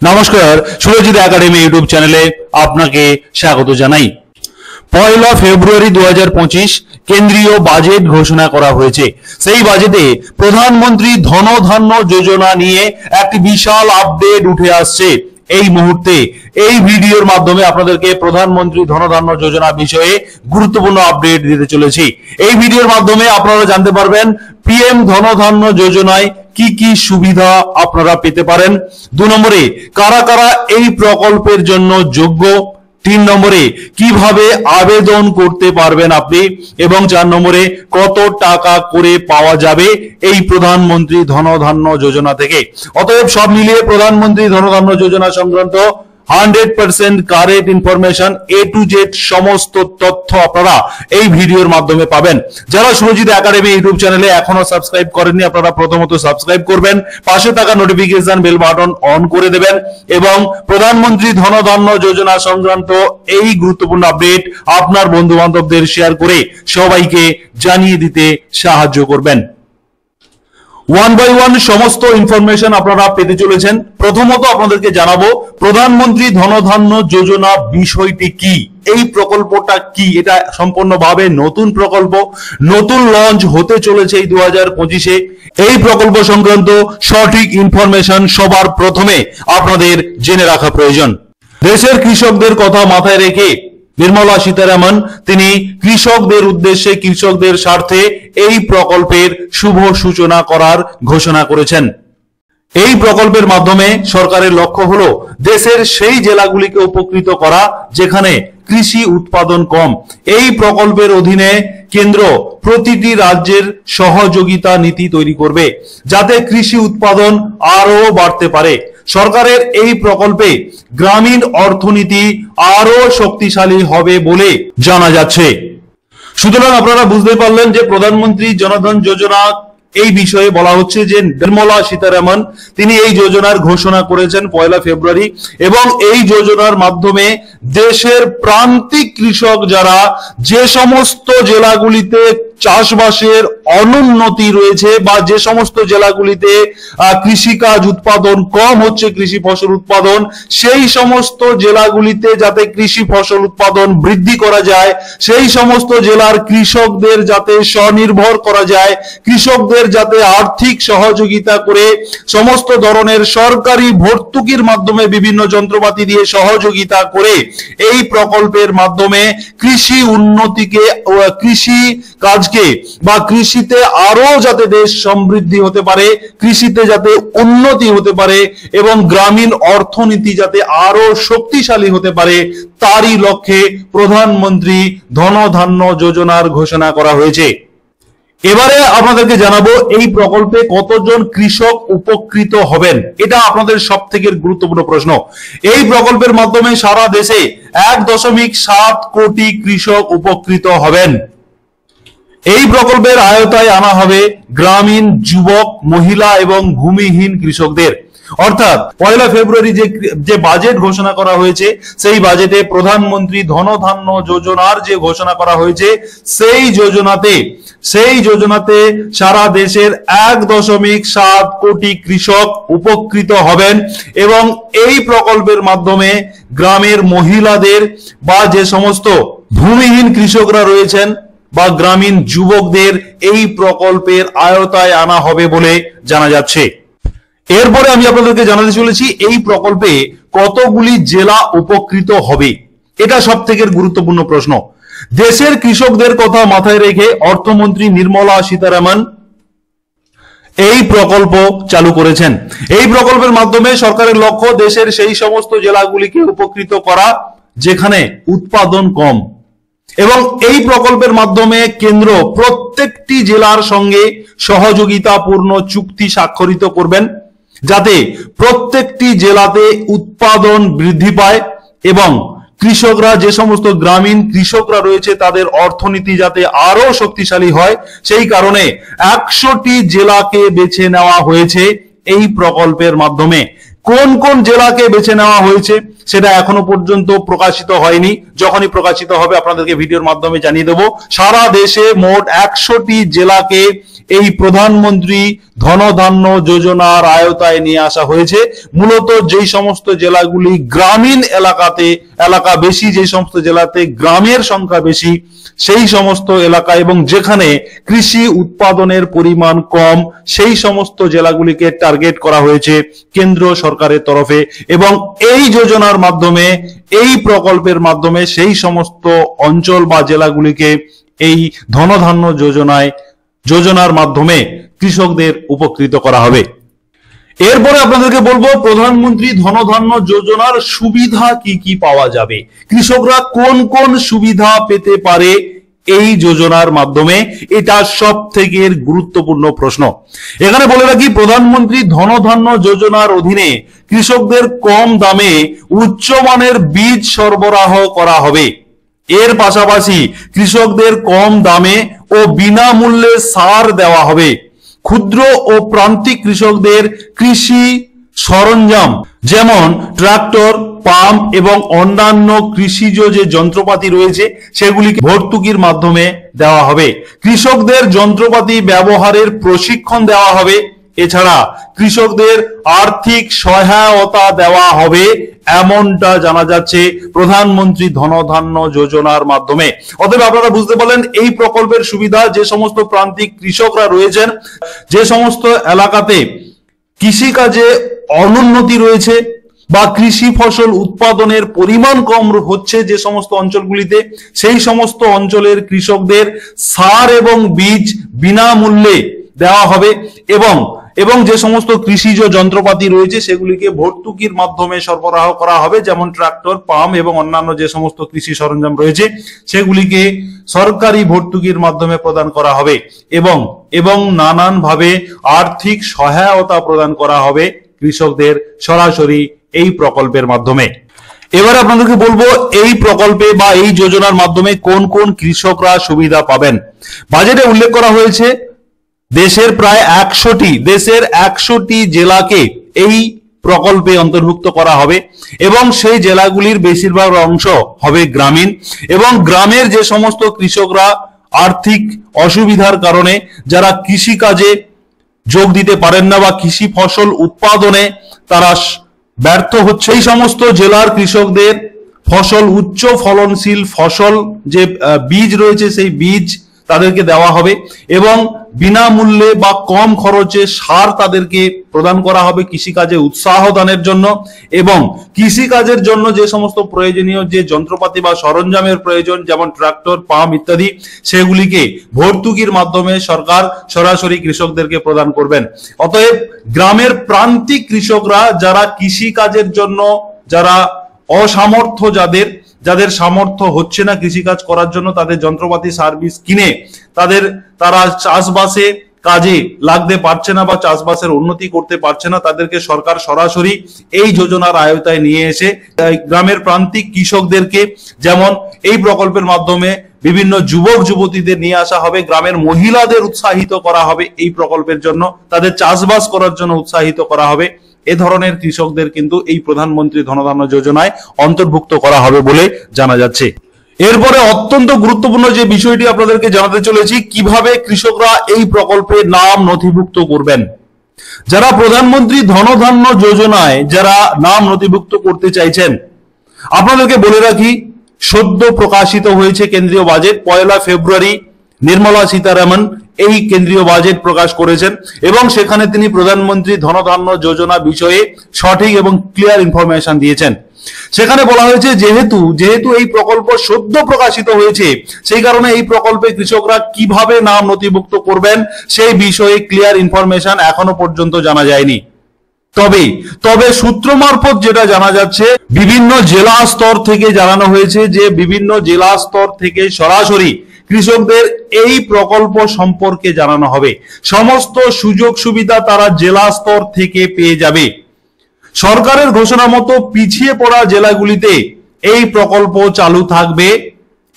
নমস্কার, Surajit academy YouTube চ্যানেলে আপনাকে স্বাগত জানাই। 1 ফেব্রুয়ারি 2025 কেন্দ্রীয় বাজেট ঘোষণা করা হয়েছে। সেই বাজেটে প্রধানমন্ত্রী ধনধান্য যোজনা নিয়ে একটি বিশাল আপডেট উঠে আসছে। এই মুহূর্তে এই ভিডিওর মাধ্যমে আপনাদেরকে প্রধানমন্ত্রী ধনধান্য যোজনা বিষয়ে গুরুত্বপূর্ণ আপডেট দিতে চলেছি। এই ভিডিওর মাধ্যমে আপনারা জানতে পারবেন পিএম ধনধান্য যোজনায় কি কি সুবিধা আপনারা পেতে পারেন। 2 নম্বরে কারা কারা এই প্রকল্পের জন্য যোগ্য। 3 নম্বরে কিভাবে আবেদন করতে পারবেন আপনি, এবং 4 নম্বরে কত টাকা করে পাওয়া যাবে এই প্রধানমন্ত্রী ধনধান্য যোজনা থেকে। অতএব সব মিলিয়ে প্রধানমন্ত্রী ধনধান্য যোজনা সংক্রান্ত 100% correct information A to Z সমস্ত তথ্য আপনারা এই ভিডিওর মাধ্যমে পাবেন। যারা সুরজিৎ একাডেমি ইউটিউব চ্যানেলে এখনো সাবস্ক্রাইব করেননি, আপনারা প্রথমত সাবস্ক্রাইব করবেন, পাশে থাকা নোটিফিকেশন বেল বাটন অন করে দেবেন এবং প্রধানমন্ত্রী ধনধান্য যোজনা সংক্রান্ত এই গুরুত্বপূর্ণ আপডেট আপনার বন্ধু বান্ধবদের শেয়ার করে সবাইকে জানিয়ে দিতে সাহায্য করবেন। 1 by 1 সমস্ত ইনফরমেশন আপনারা পেতে চলেছেন। প্রথমত আপনাদেরকে জানাবো প্রধানমন্ত্রী ধনধান্য যোজনা বিষয়টি কি, এই প্রকল্পটা কি। এটা সম্পূর্ণভাবে নতুন প্রকল্প, নতুন লঞ্চ হতে চলেছে এই 2025-এ। এই প্রকল্প সংক্রান্ত সঠিক ইনফরমেশন সবার প্রথমে আপনাদের জেনে রাখা প্রয়োজন। দেশের কৃষকদের কথা মাথায় রেখে নির্মলা সীতারামন তিনি কৃষকদের উদ্দেশ্যে, কৃষকদের স্বার্থে এই প্রকল্পের শুভ সূচনা করার ঘোষণা করেছেন। এই প্রকল্পের মাধ্যমে সরকারের লক্ষ্য হলো দেশের সেই জেলাগুলিকে উপকৃত করা যেখানে কৃষি উৎপাদন কম। এই প্রকল্পের অধীনে কেন্দ্র প্রতিটি রাজ্যের সহযোগিতা নীতি তৈরি করবে যাতে কৃষি উৎপাদন আরো বাড়তে পারে। সরকারের এই প্রকল্পে গ্রামীণ অর্থনীতি আরো শক্তিশালী হবে বলে জানা যাচ্ছে। সুতরাং আপনারা বুঝতে পারলেন যে প্রধানমন্ত্রী জনধন যোজনা এই বিষয়ে বলা হচ্ছে যে নির্মলা সীতারামন তিনি এই যোজনার ঘোষণা করেছেন 1 ফেব্রুয়ারি, এবং এই যোজনার মাধ্যমে দেশের প্রান্তিক কৃষক যারা যে সমস্ত জেলাগুলিতে চাষবাসের অনুন্নতি রয়েছে বা যে সমস্ত জেলাগুলিতে কৃষিকাজ উৎপাদন কম হচ্ছে, কৃষি ফসল উৎপাদন, সেই সমস্ত জেলাগুলিতে যাতে কৃষি ফসল উৎপাদন বৃদ্ধি করা যায়, সেই সমস্ত জেলার কৃষকদের যাতে স্বনির্ভর করা যায়, কৃষকদের যাতে আর্থিক সহযোগিতা করে সমস্ত ধরনের সরকারি ভর্তুকির মাধ্যমে বিভিন্ন যন্ত্রপাতি দিয়ে সহযোগিতা করে এই প্রকল্পের মাধ্যমে কৃষি উন্নতিকে, কৃষি কাজকে বা কৃষিতে আরো যাতে দেশ সমৃদ্ধি হতে পারে, কৃষিতে যাতে উন্নতি হতে পারে এবং গ্রামীণ অর্থনীতি যাতে আরো শক্তিশালী হতে পারে, তারই লক্ষ্যে প্রধানমন্ত্রী ধনধান্য যোজনার ঘোষণা করা হয়েছে। এবারে আপনাদেরকে জানাবো এই প্রকল্পে কতজন কৃষক উপকৃত হবেন। এটা আপনাদের সব থেকে গুরুত্বপূর্ণ প্রশ্ন। এই প্রকল্পের মাধ্যমে সারা দেশে 1.7 কোটি কৃষক উপকৃত হবেন। এই প্রকল্পের আওতায় আনা হবে গ্রামীণ যুবক, মহিলা এবং ভূমিহীন কৃষকদের। অর্থাৎ 1 ফেব্রুয়ারি যে বাজেট ঘোষণা করা হয়েছে, সেই বাজেটে প্রধানমন্ত্রী ধনধান্য যোজনার যে ঘোষণা করা হয়েছে, সেই যোজনাতে সারা দেশের 1.7 কোটি কৃষক উপকৃত হবেন এবং এই প্রকল্পের মাধ্যমে গ্রামের মহিলাদের বা যে সমস্ত ভূমিহীন কৃষকরা রয়েছেন বা গ্রামীণ যুবকদের এই প্রকল্পের আওতায় আনা হবে বলে জানা যাচ্ছে। এরপরে আমি আপনাদেরকে জানাতে চলেছি এই প্রকল্পে কতগুলি জেলা উপকৃত হবে। এটা সব থেকে গুরুত্বপূর্ণ প্রশ্ন। দেশের কৃষকদের কথা মাথায় রেখে অর্থমন্ত্রী নির্মলা সীতারামন এই প্রকল্প চালু করেছেন। এই প্রকল্পের মাধ্যমে সরকারের লক্ষ্য দেশের সেই সমস্ত জেলাগুলিকে উপকৃত করা যেখানে উৎপাদন কম, এবং এই প্রকল্পের মাধ্যমে কেন্দ্র প্রত্যেকটি জেলার সঙ্গে সহযোগিতাপূর্ণ চুক্তি স্বাক্ষরিত করবেন যাতে প্রত্যেকটি জেলাতে উৎপাদন বৃদ্ধি পায় এবং কৃষকরা, যে সমস্ত গ্রামীণ কৃষকরা রয়েছে, তাদের অর্থনীতি যাতে আরো শক্তিশালী হয়। সেই কারণে 100টি জেলাকে বেছে নেওয়া হয়েছে এই প্রকল্পের মাধ্যমে। কোন কোন জেলাকে বেছে নেওয়া হয়েছে সেটা এখনো পর্যন্ত প্রকাশিত হয়নি। যখনই প্রকাশিত হবে আপনাদেরকে ভিডিওর মাধ্যমে জানিয়ে দেব। সারা দেশে মোট 100টি জেলাকে এই প্রধানমন্ত্রী ধনধান্য যোজনার আওতায় নিয়ে আসা হয়েছে। মূলত যেই সমস্ত জেলাগুলি গ্রামীণ এলাকা বেশি, যে সমস্ত জেলাতে গ্রামের সংখ্যা বেশি, সেই সমস্ত এলাকা এবং যেখানে কৃষি উৎপাদনের পরিমাণ কম, সেই সমস্ত জেলাগুলিকে টার্গেট করা হয়েছে কেন্দ্র সরকারের তরফে। এবং এই যোজনার মাধ্যমে, এই প্রকল্পের মাধ্যমে সেই সমস্ত অঞ্চল বা জেলাগুলিকে এই ধনধান্য যোজনার মাধ্যমে কৃষকদের উপকৃত করা হবে। এরপরে আপনাদেরকে বলবো প্রধানমন্ত্রী ধনধান্য যোজনার সুবিধা কি কি পাওয়া যাবে, কৃষকরা কোন কোন সুবিধা পেতে পারে এই যোজনার মাধ্যমে। এটা সব থেকে গুরুত্বপূর্ণ প্রশ্ন। এখানে বলে রাখি, প্রধানমন্ত্রী ধনধান্য যোজনার অধীনে কৃষকদের কম দামে উচ্চমানের বীজ সরবরাহ করা হবে। এর পাশাপাশি কৃষকদের কম দামে ও বিনামূল্যে সার দেওয়া হবে। ক্ষুদ্র ও প্রান্তিক কৃষকদের কৃষি সরঞ্জাম যেমন ট্রাক্টর, পাম্প এবং অন্যান্য কৃষিজ যে যন্ত্রপাতি রয়েছে সেগুলিকে ভর্তুকির মাধ্যমে দেওয়া হবে। কৃষকদের যন্ত্রপাতি ব্যবহারের প্রশিক্ষণ দেওয়া হবে। এছাড়া কৃষকদের আর্থিক সহায়তা দেওয়া হবে, এমনটা জানা যাচ্ছে প্রধানমন্ত্রী ধনধান্য যোজনার মাধ্যমে। অতএব আপনারা বুঝতে পারলেন এই প্রকল্পের সুবিধা। যে সমস্ত প্রান্তিক কৃষকরা রয়েছেন, যে সমস্ত এলাকাতে কৃষিকাজে অনুন্নতি রয়েছে বা কৃষি ফসল উৎপাদনের পরিমাণ কম হচ্ছে যে সমস্ত অঞ্চলগুলিতে, সেই সমস্ত অঞ্চলের কৃষকদের সার এবং বীজ বিনামূল্যে দেওয়া হবে এবং যে সমস্ত কৃষিজ যন্ত্রপাতি রয়েছে সেগুলিকে ভর্তুকির মাধ্যমে সরবরাহ করা হবে, যেমন ট্রাক্টর, পাম্প এবং অন্যান্য যে সমস্ত কৃষি সরঞ্জাম রয়েছে সেগুলিকে সরকারি ভর্তুকির মাধ্যমে প্রদান করা হবে এবং নানানভাবে আর্থিক সহায়তা প্রদান করা হবে কৃষকদের সরাসরি এই প্রকল্পের মাধ্যমে। এবার আপনাদেরকে বলবো এই প্রকল্পে বা এই যোজনার মাধ্যমে কোন কোন কৃষকরা সুবিধা পাবেন। বাজেটে উল্লেখ করা হয়েছে দেশের 100টি জেলাকে এই প্রকল্পে অন্তর্ভুক্ত করা হবে এবং সেই জেলাগুলির বেশিরভাগ অংশ হবে গ্রামীণ। এবং গ্রামের যে সমস্ত কৃষকরা আর্থিক অসুবিধার কারণে যারা কৃষি কাজে যোগ দিতে পারেন না বা কৃষি ফসল উৎপাদনে তারা ব্যর্থ হচ্ছে, এই সমস্ত জেলার কৃষকদের উচ্চ ফলনশীল ফসল যে বীজ রয়েছে সেই বীজ তাদেরকে দেওয়া হবে এবং বিনামূল্যে বা কম খরচে সার তাদেরকে প্রদান করা হবে কৃষিকাজে উৎসাহ দানের জন্য। এবং কৃষিকাজের জন্য যে সমস্ত প্রয়োজনীয় যে যন্ত্রপাতি বা সরঞ্জামের প্রয়োজন, যেমন ট্রাক্টর, পাম্প ইত্যাদি, সেগুলিকে ভর্তুকির মাধ্যমে সরকার সরাসরি কৃষকদেরকে প্রদান করবেন। অতএব গ্রামের প্রান্তিক কৃষকরা যারা কৃষিকাজের জন্য যারা অসামর্থ্য, যাদের সামর্থ্য হচ্ছে না কৃষিকাজ করার জন্য, তাদের যন্ত্রপাতি সার্ভিস কিনে তারা চাষবাসে কাজে লাগতে পারছে না বা চাষবাসের উন্নতি করতে পারছে না, তাদেরকে সরকার সরাসরি এই যোজনার আওতায় নিয়ে এসে গ্রামের প্রান্তিক কৃষকদেরকে, যেমন এই প্রকল্পের মাধ্যমে বিভিন্ন যুবক যুবতীদের নিয়ে আসা হবে, গ্রামের মহিলাদের উৎসাহিত করা হবে এই প্রকল্পের জন্য, তাদের চাষবাস করার জন্য উৎসাহিত করা হবে। এ ধরনের কৃষকদের কিন্তু এই প্রধানমন্ত্রী ধনধান্য যোজনায় অন্তর্ভুক্ত করা হবে বলে জানা যাচ্ছে। এরপরে অত্যন্ত গুরুত্বপূর্ণ যে বিষয়টি আপনাদেরকে জানাতে চলেছি, কিভাবে কৃষকরা এই প্রকল্পে নাম নথিভুক্ত করবেন। যারা প্রধানমন্ত্রী ধনধান্য যোজনায় যারা নাম নথিভুক্ত করতে চাইছেন, আপনাদেরকে বলে রাখি সদ্য প্রকাশিত হয়েছে কেন্দ্রীয় বাজেট। 1 ফেব্রুয়ারি নির্মলা সীতারামন এই কেন্দ্রীয় বাজেট প্রকাশ করেছেন এবং সেখানে তিনি প্রধানমন্ত্রী ধনধান্য যোজনা বিষয়ে সঠিক এবং ক্লিয়ার ইনফরমেশন দিয়েছেন। সেখানে বলা হয়েছে যেহেতু এই প্রকল্প সদ্য প্রকাশিত হয়েছে, সেই কারণে এই প্রকল্পে কৃষকরা কিভাবে নাম নথিভুক্ত করবেন সেই বিষয়ে ক্লিয়ার ইনফরমেশন এখনো পর্যন্ত জানা যায়নি। তবে সূত্র মারফত যেটা জানা যাচ্ছে, বিভিন্ন জেলা স্তর থেকে জানানো হয়েছে যে বিভিন্ন জেলা স্তর থেকে সরাসরি কৃষকদের এই প্রকল্প সম্পর্কে জানানো হবে। সমস্ত সুযোগ সুবিধা তারা জেলা স্তর থেকে পেয়ে যাবে। সরকারের ঘোষণা মতো পিছিয়ে পড়া জেলাগুলিতে এই প্রকল্প চালু থাকবে,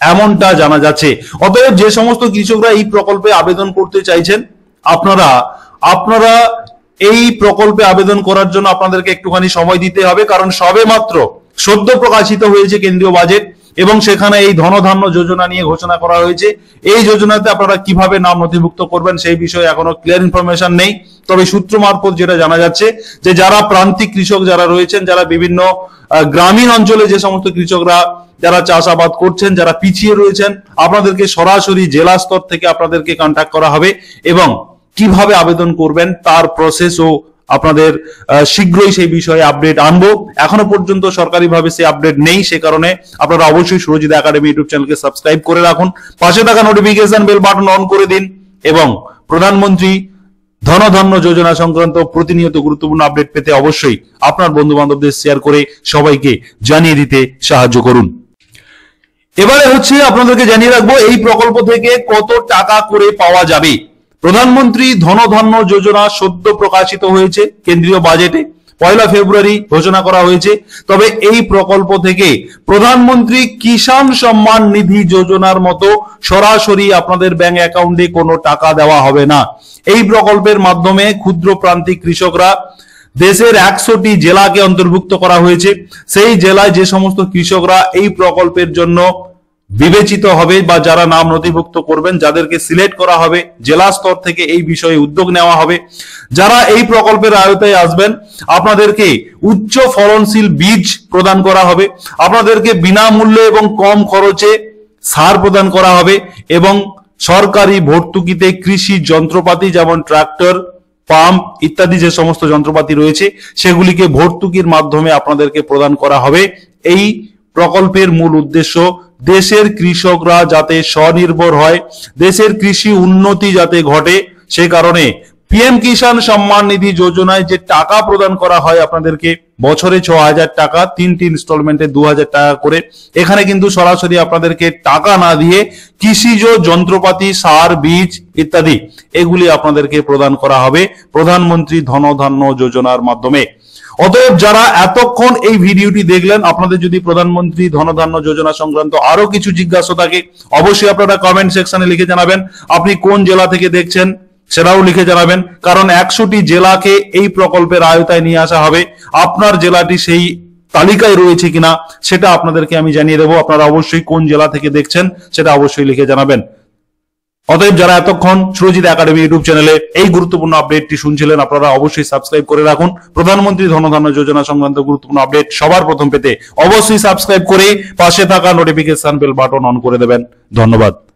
এমনটা জানা যাচ্ছে। অতএব যে সমস্ত কৃষকরা এই প্রকল্পে আবেদন করতে চাইছেন, আপনারা এই প্রকল্পে আবেদন করার জন্য আপনাদেরকে একটুখানি সময় দিতে হবে, কারণ সবে মাত্র সদ্য প্রকাশিত হয়েছে কেন্দ্রীয় বাজেট এবং সেখানে এই ধনধান্য যোজনা নিয়ে ঘোষণা করা হয়েছে। এই যোজনাতে আপনারা কিভাবে নাম নথিভুক্ত করবেন সেই বিষয়ে এখনো ক্লিয়ার ইনফরমেশন নেই। তবে সূত্র মারফত যেটা জানা যাচ্ছে যে যারা প্রান্তিক কৃষক যারা রয়েছেন, যারা বিভিন্ন গ্রামীণ অঞ্চলে যে সমস্ত কৃষকরা যারা চাষাবাদ করছেন, যারা পিছিয়ে রয়েছেন, আপনাদেরকে সরাসরি জেলা স্তর থেকে আপনাদেরকে কন্ট্যাক্ট করা হবে এবং কিভাবে আবেদন করবেন তার প্রসেস ও আপনাদের শীঘ্রই সেই বিষয়ে আপডেট আনবো। এখনো পর্যন্ত সরকারিভাবে সেই আপডেট নেই, সে কারণে আপনারা অবশ্যই সুরজিৎ একাডেমি ইউটিউব চ্যানেলকে সাবস্ক্রাইব করে রাখুন, পাশে থাকা নোটিফিকেশন বেল বাটন অন করে দিন এবং প্রধানমন্ত্রী ধনধান্য যোজনা সংক্রান্ত প্রতিনিয়ত গুরুত্বপূর্ণ আপডেট পেতে অবশ্যই আপনার বন্ধু বান্ধবদের শেয়ার করে সবাইকে জানিয়ে দিতে সাহায্য করুন। এবারে হচ্ছে আপনাদেরকে জানিয়ে রাখবো এই প্রকল্প থেকে কত টাকা করে পাওয়া যাবে। প্রধানমন্ত্রী ধনধান্য যোজনা সদ্য প্রকাশিত হয়েছে কেন্দ্রীয় বাজেটে, 1 ফেব্রুয়ারি ঘোষণা করা হয়েছে। তবে এই প্রকল্প থেকে প্রধানমন্ত্রী কিষাণ সম্মান নিধি যোজনার মতো সরাসরি আপনাদের ব্যাংক অ্যাকাউন্টে কোনো টাকা দেওয়া হবে না। এই প্রকল্পের মাধ্যমে ক্ষুদ্র প্রান্তিক কৃষকরা দেশের 100টি জেলাকে অন্তর্ভুক্ত করা হয়েছে। সেই জেলায় যে সমস্ত কৃষকরা এই প্রকল্পের জন্য বিবেচিত হবে বা যারা নাম নথিভুক্ত করবেন, যাদেরকে সিলেক্ট করা হবে, জেলা স্তর থেকে এই বিষয়ে উদ্যোগ নেওয়া হবে। যারা এই প্রকল্পের আওতায় আসবেন আপনাদেরকে উচ্চ ফলনশীল বীজ প্রদান করা হবে, আপনাদেরকে বিনামূল্যে এবং কম খরচে সার প্রদান করা হবে এবং সরকারি ভর্তুকিতে কৃষি যন্ত্রপাতি যেমন ট্রাক্টর, পাম্প ইত্যাদি যে সমস্ত যন্ত্রপাতি রয়েছে সেগুলিকে ভর্তুকির মাধ্যমে আপনাদেরকে প্রদান করা হবে। এই প্রকল্পের মূল উদ্দেশ্য দেশের কৃষকরা যাতে স্বনির্ভর হয়, দেশের কৃষি উন্নতি যাতে ঘটে। সে কারণে পিএম কিষাণ সম্মান নিধি যোজনায় যে টাকা প্রদান করা হয় আপনাদেরকে বছরে 6,000 টাকা, 3টি ইনস্টলমেন্টে 2,000 টাকা করে, এখানে কিন্তু সরাসরি আপনাদেরকে টাকা না দিয়ে কৃষিজ যন্ত্রপাতি, সার, বীজ ইত্যাদি এগুলি আপনাদেরকে প্রদান করা হবে প্রধানমন্ত্রী ধনধান্য যোজনার মাধ্যমে। অতএব যারা এতক্ষণ এই ভিডিওটি দেখলেন, আপনাদের যদি প্রধানমন্ত্রী ধনধান্য যোজনা সংক্রান্ত আরো কিছু জিজ্ঞাসা থাকে অবশ্যই আপনারা কমেন্ট সেকশনে লিখে জানাবেন। আপনি কোন জেলা থেকে দেখছেন সেটাও লিখে জানাবেন, কারণ 100টি জেলাকে এই প্রকল্পের আওতায় নিয়ে আসা হবে। আপনার জেলাটি সেই তালিকায় রয়েছে কিনা সেটা আপনাদেরকে আমি জানিয়ে দেবো। আপনারা অবশ্যই কোন জেলা থেকে দেখছেন সেটা অবশ্যই লিখে জানাবেন। অতএব যারা এতক্ষণ সুরজিৎ একাডেমি ইউটিউব চ্যানেলে এই গুরুত্বপূর্ণ আপডেটটি শুনছিলেন, আপনারা অবশ্যই সাবস্ক্রাইব করে রাখুন। প্রধানমন্ত্রী ধনধান্য যোজনা সংক্রান্ত গুরুত্বপূর্ণ আপডেট সবার প্রথম পেতে অবশ্যই সাবস্ক্রাইব করে পাশে থাকা নোটিফিকেশন বেল বাটন অন করে দেবেন। ধন্যবাদ।